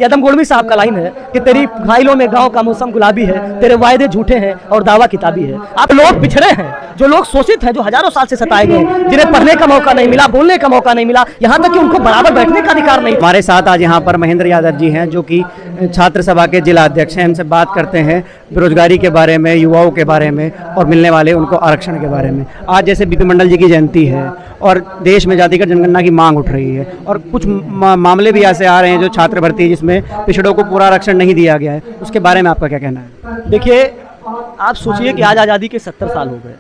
ये आदम गोल्डवी साहब का लाइन है कि तेरी फाइलों में गांव का मौसम गुलाबी है, तेरे वायदे झूठे हैं और दावा किताबी है। आप लोग पिछड़े हैं, जो लोग शोषित हैं, जो हजारों साल से सताए गए, जिन्हें पढ़ने का मौका नहीं मिला, बोलने का मौका नहीं मिला, यहाँ तक कि उनको बराबर बैठने का अधिकार नहीं। हमारे साथ आज यहाँ पर महेंद्र यादव जी हैं, जो कि छात्र सभा के जिला अध्यक्ष हैं। हमसे बात करते हैं बेरोजगारी के बारे में, युवाओं के बारे में और मिलने वाले उनको आरक्षण के बारे में। आज जैसे बीपी मंडल जी की जयंती है और देश में जातिगत जनगणना की मांग उठ रही है और कुछ मामले भी ऐसे आ रहे हैं जो छात्र भर्ती जिसमें पिछड़ों को पूरा आरक्षण नहीं दिया गया है, उसके बारे में आपका क्या कहना है? देखिए, आप सोचिए कि आज आज़ादी के 70 साल हो गए,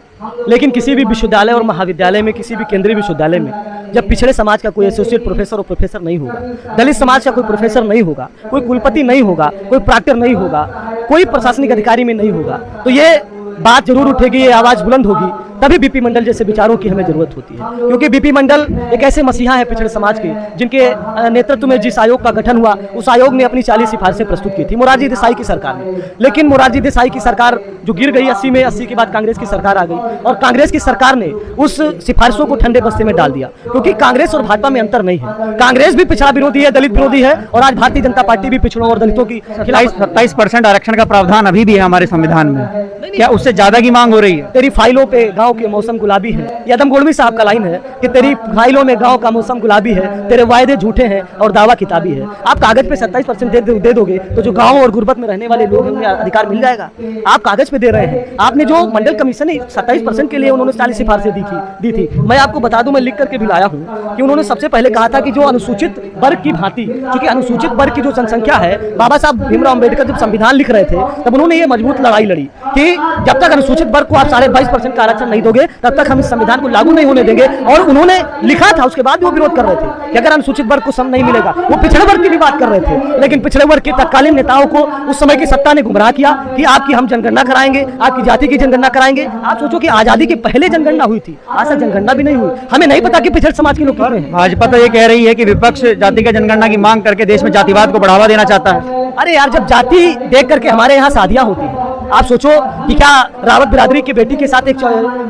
लेकिन किसी भी विश्वविद्यालय और महाविद्यालय में, किसी भी केंद्रीय विश्वविद्यालय में जब पिछड़े समाज का कोई एसोसिएट प्रोफेसर और प्रोफेसर नहीं होगा, दलित समाज का कोई प्रोफेसर नहीं होगा, कोई कुलपति नहीं होगा, कोई प्राक्टर नहीं होगा, कोई प्रशासनिक अधिकारी में नहीं होगा, तो ये बात जरूर उठेगी, ये आवाज़ बुलंद होगी। तभी बीपी मंडल जैसे विचारों की हमें जरूरत होती है, क्योंकि बीपी मंडल एक ऐसे मसीहा है पिछड़े समाज के, जिनके नेतृत्व में जिस आयोग का गठन हुआ, उस आयोग ने अपनी 40 सिफारिशें प्रस्तुत की थी मोरारजी देसाई की सरकार ने। लेकिन मोरारजी देसाई की सरकार जो गिर गई 80 में, 80 के बाद कांग्रेस की सरकार आ गई और कांग्रेस की सरकार ने उस सिफारिशों को ठंडे बस्ते में डाल दिया, क्योंकि कांग्रेस और भाजपा में अंतर नहीं है। कांग्रेस भी पिछड़ा विरोधी है, दलित विरोधी है, और आज भारतीय जनता पार्टी भी पिछड़ों और दलितों की 27% आरक्षण का प्रावधान अभी भी है हमारे संविधान में, क्या उससे ज्यादा की मांग हो रही है? तेरी फाइलों पे गांव के मौसम गुलाबी है, ये आदम गोल्डवी साहब का लाइन है कि तेरी फाइलों में गांव का मौसम गुलाबी है, तेरे वायदे झूठे हैं और दावा किताबी है। आप कागज पे 27% दे दोगे तो जो गांव और गुर्बत में रहने वाले लोग हैं उन्हें अधिकार मिल जाएगा। आप कागज पे दे रहे हैं। आपने जो मंडल कमीशन ने 27% के लिए उन्होंने 40 सिफारिशें दी थी, मैं आपको बता दूं, मैं लिख करके भी लाया हूं कि उन्होंने सबसे पहले कहा था कि जो अनुसूचित वर्ग की भांति, क्योंकि अनुसूचित वर्ग की जो जनसंख्या है, बाबा साहब भीमराव अम्बेडकर जब संविधान लिख रहे थे तब उन्होंने ये मजबूत लड़ाई लड़ी कि जब तक अनुसूचित वर्ग को आप 22.5% का आरक्षण नहीं दोगे तब तक हम इस संविधान को लागू नहीं होने देंगे। और उन्होंने लिखा था, उसके बाद वो विरोध कर रहे थे कि अगर अनुसूचित वर्ग को सम नहीं मिलेगा। वो पिछड़े वर्ग की भी बात कर रहे थे, लेकिन पिछड़े वर्ग के तत्कालीन नेताओं को उस समय की सत्ता ने गुमराह किया कि आपकी हम जनगणना कराएंगे, आपकी जाति की जनगणना कराएंगे। आप सोचो कि आजादी के पहले जनगणना हुई थी, आज तक जनगणना भी नहीं हुई। हमें नहीं पता कि पिछड़े समाज के लोग कितने हैं। भाजपा तो ये कह रही है कि विपक्ष जातिगत जनगणना की मांग करके देश में जातिवाद को बढ़ावा देना चाहता है। अरे यार, जब जाति देख करके हमारे यहाँ शादियां होती हैं, आप सोचो कि क्या रावत बिरादरी की बेटी के साथ एक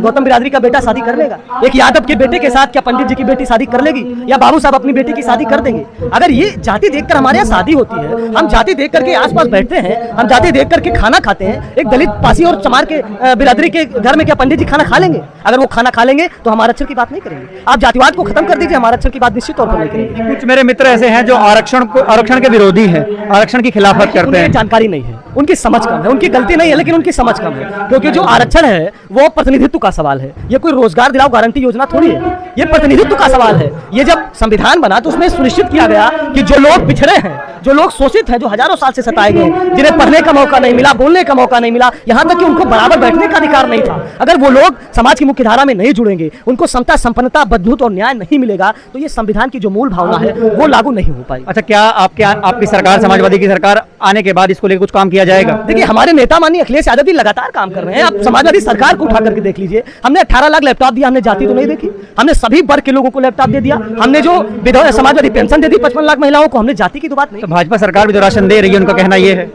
गौतम बिरादरी का बेटा शादी कर लेगा? एक यादव के बेटे के साथ क्या पंडित जी की बेटी शादी कर लेगी? या बाबू साहब अपनी बेटी की शादी कर देंगे? अगर ये जाति देखकर हमारे यहाँ शादी होती है, हम जाति देख करके आसपास बैठते हैं, हम जाति देख करके खाना खाते हैं, एक दलित पासी और चमार के बिरादरी के घर में क्या पंडित जी खाना खा लेंगे? अगर वो खाना खा लेंगे तो हमारे अक्षर की बात नहीं करेंगे। आप जातिवाद को खत्म कर दीजिए, हमारे अक्षर की बात निश्चित तौर पर नहीं करेंगे। कुछ मेरे मित्र ऐसे हैं जो आरक्षण के विरोधी है, आरक्षण की खिलाफत करते हैं। जानकारी नहीं है, उनकी समझ कम है, उनकी गलती नहीं है, लेकिन उनकी समझ कम है। क्योंकि जो आरक्षण है वो प्रतिनिधित्व का सवाल है, ये कोई रोजगार दिलाओ गारंटी योजना थोड़ी है, ये प्रतिनिधित्व का सवाल है। ये जब संविधान बना तो उसमें सुनिश्चित किया गया कि जो लोग पिछड़े हैं, जो लोग शोषित हैं, जो हजारों साल से सताए गए, जिन्हें पढ़ने का मौका नहीं मिला, बोलने का मौका नहीं मिला, यहाँ तक कि उनको बराबर बैठने का अधिकार नहीं था, अगर वो लोग समाज की मुख्य धारा में नहीं जुड़ेंगे, उनको समता, संपन्नता, बंधुत्व और न्याय नहीं मिलेगा, तो ये संविधान की जो मूल भावना है वो लागू नहीं हो पाएगी। अच्छा, क्या आपकी सरकार, समाजवादी की सरकार आने के बाद इसको लेकर कुछ काम किया जाएगा? देखिए, हमारे नेता माननीय अखिलेश यादव जी लगातार काम कर रहे हैं। आप समाजवादी सरकार को उठा करके देख लीजिए, हमने 18 लाख लैपटॉप दिया, हमने जाति तो नहीं देखी, हमने सभी वर्ग के लोगों को लैपटॉप दे दिया, हमने जो समाजवादी पेंशन दे दी 55 लाख महिलाओं को, हमने जाति की तो बात नहीं। तो भाजपा सरकार भी जो राशन दे रही है, उनका कहना ये है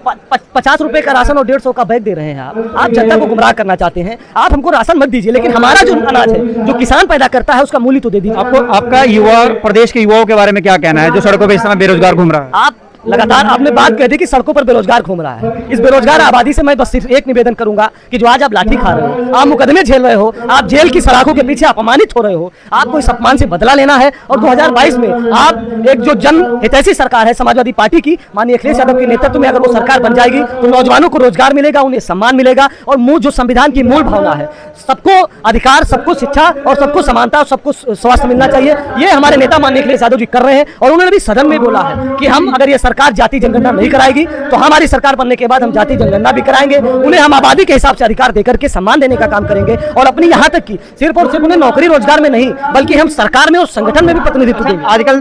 50 रुपए का राशन और 150 का बैग दे रहे हैं। आप जनता को गुमराह करना चाहते हैं। आप हमको राशन मत दीजिए, लेकिन हमारा जो अनाज है, जो किसान पैदा करता है, उसका मूल्य तो दे दीजिए। आपका प्रदेश के युवाओं के बारे में क्या कहना है जो सड़कों पर इस समय बेरोजगार घूम रहा है? आप लगातार आपने बात कह दी कि सड़कों पर बेरोजगार घूम रहा है। इस बेरोजगार आबादी से मैं बस सिर्फ एक निवेदन करूंगा कि जो आज आप लाठी खा रहे हो, आप मुकदमे झेल रहे हो, आप जेल की सलाखों के पीछे अपमानित हो रहे हो, आपको इस अपमान से बदला लेना है। और 2022 में आप एक जो जन हितैषी सरकार है समाजवादी पार्टी की, माननीय अखिलेश यादव के नेतृत्व में अगर वो सरकार बन जाएगी तो नौजवानों को रोजगार मिलेगा, उन्हें सम्मान मिलेगा और जो संविधान की मूल भावना है, सबको अधिकार, सबको शिक्षा और सबको समानता और सबको स्वास्थ्य मिलना चाहिए, ये हमारे नेता माननीय अखिलेश यादव जी कर रहे हैं। और उन्होंने भी सदन में बोला है कि हम अगर ये सरकार जाति जनगणना नहीं कराएगी तो हमारी सरकार बनने के बाद हम जाति जनगणना भी कराएंगे। उन्हें हम आबादी के हिसाब से अधिकार देकर के सम्मान देने का काम करेंगे और अपनी यहाँ तक कि सिर्फ और सिर्फ उन्हें नौकरी रोजगार में नहीं, बल्कि हम सरकार में और संगठन में भी प्रतिनिधित्व देंगे। आजकल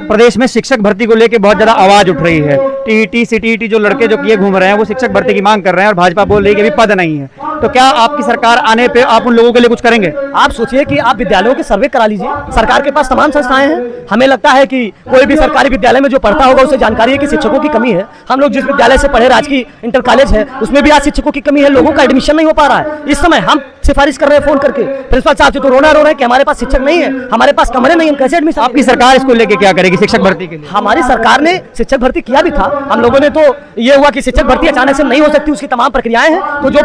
प्रदेश में शिक्षक भर्ती को लेकर बहुत ज्यादा आवाज उठ रही है। टीईटी, सीटीईटी जो लड़के जो किए घूम रहे हैं वो शिक्षक भर्ती की मांग कर रहे हैं और भाजपा बोल रही है कि अभी पद नहीं है। तो क्या आपकी सरकार आने पे आप उन लोगों के लिए कुछ करेंगे? आप सोचिए कि आप विद्यालयों के सर्वे करा लीजिए, सरकार के पास तमाम संस्थाएं हैं। हमें लगता है कि कोई भी सरकारी विद्यालय में जो पढ़ता होगा उसे जानकारी है कि शिक्षकों की कमी है। हम लोग जिस विद्यालय से पढ़े, राजकीय इंटर कॉलेज है, उसमें भी आज शिक्षकों की कमी है, लोगों का एडमिशन नहीं हो पा रहा है। इस समय हम सिफारिश कर रहे हैं फोन करके प्रिंसिपल साहब से, तो रोना रो रहे हैं कि हमारे पास शिक्षक नहीं है, हमारे पास कमरे नहीं, हम कैसे एडमिशन। आपकी सरकार इसको लेके क्या करेगी शिक्षक भर्ती के लिए? हमारी सरकार ने शिक्षक भर्ती किया भी था, हम लोगों ने तो ये हुआ कि शिक्षक भर्ती अचानक से नहीं हो सकती, उसकी तमाम प्रक्रियाएं हैं। तो जो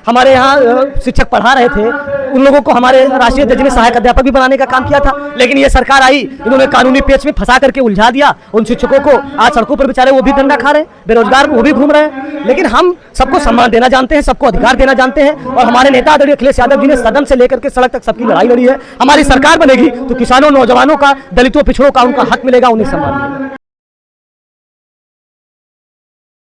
हमारे यहाँ शिक्षक पढ़ा रहे थे उन लोगों को हमारे राष्ट्रीय अध्यक्ष ने सहायक अध्यापक भी बनाने का काम किया था, लेकिन ये सरकार आई, इन्होंने कानूनी पेच में फंसा करके उलझा दिया उन शिक्षकों को। आज सड़कों पर बेचारे वो भी डंडा खा रहे हैं, बेरोजगार वो भी घूम रहे हैं। लेकिन हम सबको सम्मान देना जानते हैं, सबको अधिकार देना जानते हैं, और हमारे नेता आदरणीय अखिलेश यादव जी ने सदन से लेकर के सड़क तक सबकी लड़ाई लड़ी है। हमारी सरकार बनेगी तो किसानों, नौजवानों का, दलितों, पिछड़ों का उनका हक मिलेगा, उन्हें सम्मान मिलेगा।